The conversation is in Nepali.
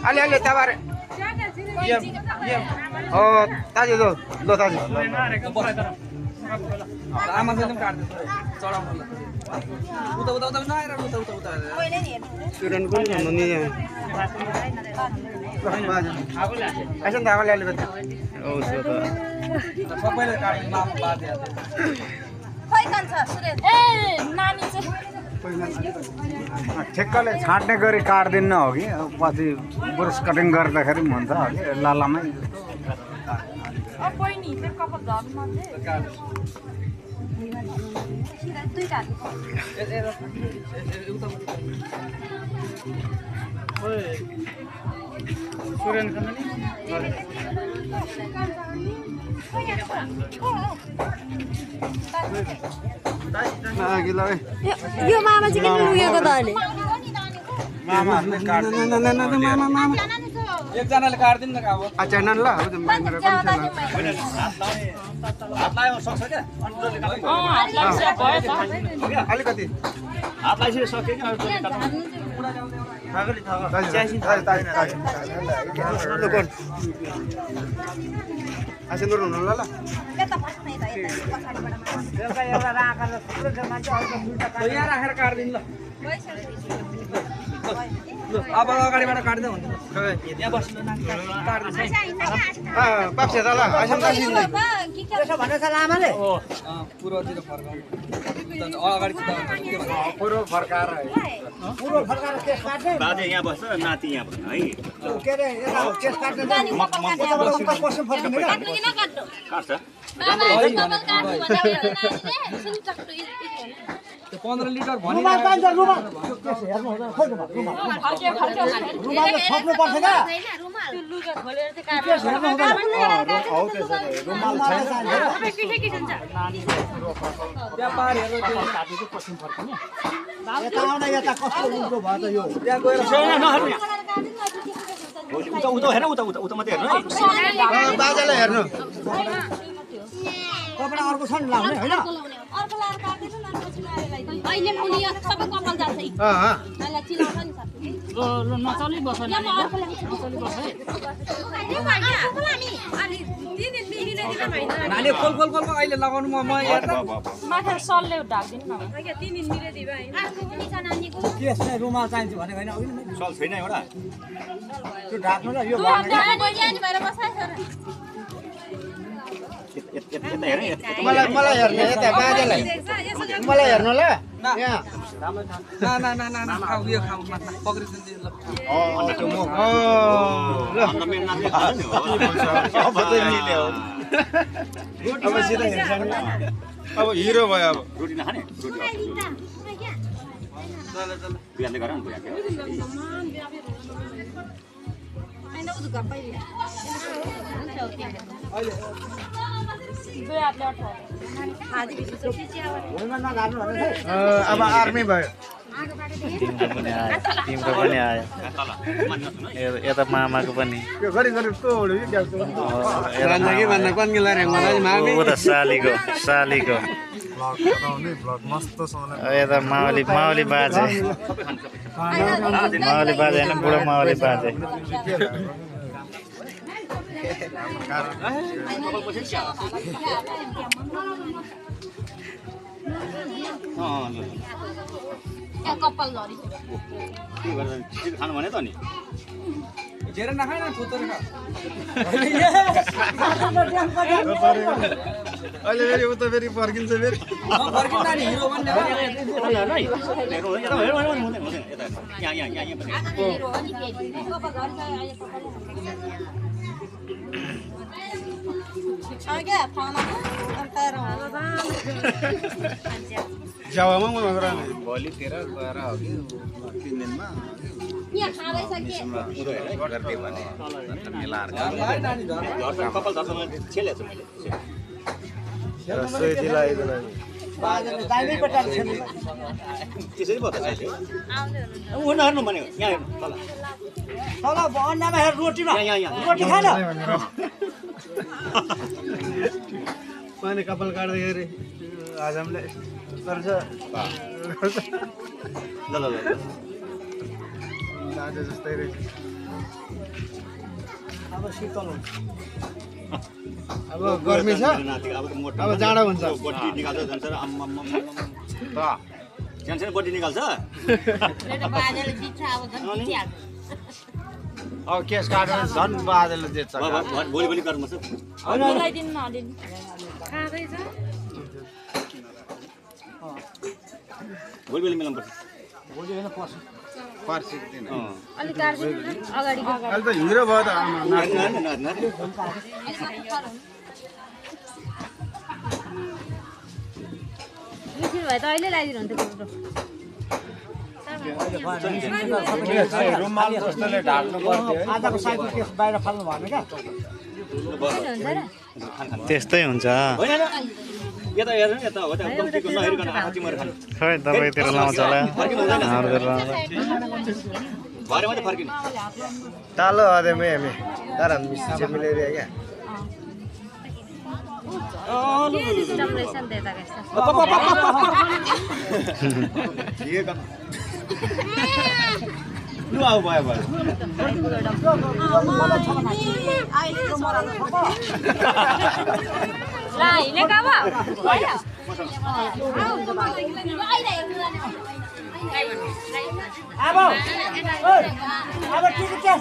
अलि अलि तबार ओ ताजी दो ताजी आमा चाहिँ काट्दै चढाउनु उता उता उता नआएर उता उता उता सुरन कुन भन्नु नि आइसन त आमाले अलिकति औसो त सबैले काट्नु नाम बाजे खोइ कान्छ सुरेश ए नानी चाहिँ ठेक्काले छाट्ने गरी काट्दिन्न हो कि पछि ब्रस कटिङ गर्दाखेरि पनि हुन्छ हो कि लालामै बहिनी मेरो कपाल झर्नु मान्छे दुईटा सुरन खानु नि यो मामा चाहिँ किन लुगेको त अहिले मामाहरुले काट्दैन एकजनाले काट्दिन न अब अच्छा नन ल अब मेरो पनि हात लायो सक्छ के अलिकति हात लाइसके सक्यो कि थागली थाग आसन दर हुनु ल यता बस्नै त यता पछाडीबाट एउटा एउटा राखेर सुरज मान्छे अहिले दुईटा काट्यो यहाँ राखेर काट्दिन ल अब अगाडिबाट काट्दै हुन्छ यहाँ बस्नु काट्दै पाप्से त ल आसन दासिन त्यसो भन्नु छ लामाले पूर्वतिर फर्काउनु अगाडि के भन्छ पूर्व फर्काएर पुरो फर्काएर केस काट्ने बाजे यहाँ बस्छ नाति यहाँ बस्छ है के अरे यता केस काट्ने पश्चिम फर्किने काट्नु कि नकाट्नु काट्छ त्यो 15 लिटर भन्नु रुमाल पाइन्छ रुमाल केस हेर्नु हुँदैन खोइ रुमाल रुमालले छोप्नु पर्छ क्या त्यो लुगा खोलेर चाहिँ केस हेर्नु हुँदैन हौ त्यसरी रुमाल छैन त्यहाँ पारेर काटेको पश्चिम फर्किने यता आउँदा यता कस्तो उल्टो भयो त यो त्यहाँ गएर उता उता हेर्नु उता उता उता मात्रै हेर्नु है बाजालाई हेर्नु कपडा अर्को छ नि लाउने होइन अर्को लाएर काट्दैछ न अहिले पनि यो सबै कपाल जान्छ यी यसलाई चिलाउँछ नि सब ल नचली बस नि अर्को नचली बस है अनि दिन मिहिने दिन भएन नानी खोल अहिले लगाउनु म हेर्दा माथा सल्ले ढाक्दिनु न के 3 दिन मिले दिबा हैन अर्को पनि छ नानीको केस नै रुमाल चाहिन्छ भनेको होइन अघि नै सल छैन एउटा त्यो ढाक्नु ल यो नानी भएर बसाइछ यता हेर्नु मलाई हेर्नु यता बाजालाई मलाई हेर्नु ल यहाँ ना खाऊ यो खाऊ माछा पक्रिदिनु ल त्यो म ल मेरो नाति खान्छ नि हो अब त मिल्यो अब सिधा हेर्छ नि अब हिरो भयो अब रोटी नखाने रोटी बिहान गर न बिहान हैन उदु गप्पै दुई हातले अठाउ आदि बिसो भुइँमा नझार्नु भने अब आर्मी भयो तिम्रो पनि आयो यता मामाको पनि त्यो गरी तोड्यो कि रान्दा भन्दा कन्के लारे मलाई मामी ऊ त सालीको यता मावली बाजे मावली बाजे होइन बुढो मावली बाजे कपाल झरी के गर्छ खानु भने त नि जेर नखाए न थोतर खा अहिले फेरि उता फेरि फर्किन्छ फेरि फर्किँदा नि हिरो बन्ने हो जावामा म नगरा भोलितिर गएर हो कि 3 दिनमा यहाँ खाँदैछ के गरिदियो भने मिलाएर कपाल धर्छ मैले छेलेको छु मैले सोही लगाइदिन बाजेले दाइनै पटाएर छेल्नु त्यसरी पो त अहिले उनीहरू भनेको यहाँ हेर्नु तल तल अन्डामा हेर रोटीमा यहाँ रोटी खान मैले कपाल काट्दाखेरि हजमले गर्छ ल ल ल बाजे जस्तै रहेछ अब शीतल हुन्छ अब गर्मी छ अब जाडो हुन्छ बत्ती निकाल्छ जान्छ र सानो बत्ती निकाल्छ बाजेले दिन्छ अब झन् दिइहाल्छ अब केस काटेर झन् बाजेले देख्छ भोलि भोलि गर्नु पर्छ मिलाइदिनु न अलिअलि खाँदैछ भोलि भोलि मिलाउनु पर्छ भोलि होइन पर्छ पर्सिको दिन अलिक काट्दिनु न अगाडिको अहिले त हिँड्रो भयो त आमा मिसिन भए त अहिले लगाइदिनु हुन्थ्यो कुरो रुमाल जस्तोले ढाक्नु पर्थ्यो है आधाको साइकल केस बाहिर फाल्नु भएन क्या हुन्छ र त्यस्तै हुन्छ होइन यता हेर्नु यता हो त्यहाँ कम्तीको नहेरिकन आँखा चिमरेर खानु खै तपाईँतिर लाउँछ होला हाम्रोतिर लाउँछ भरे मात्रै फर्किनु तालो अदेमै हामी तर मिसिन्छ मिलेर क्या सिस्टम रहेछ नि त्यता कस्तो लु आऊ भयो भयो ला हिँडेको अब अब के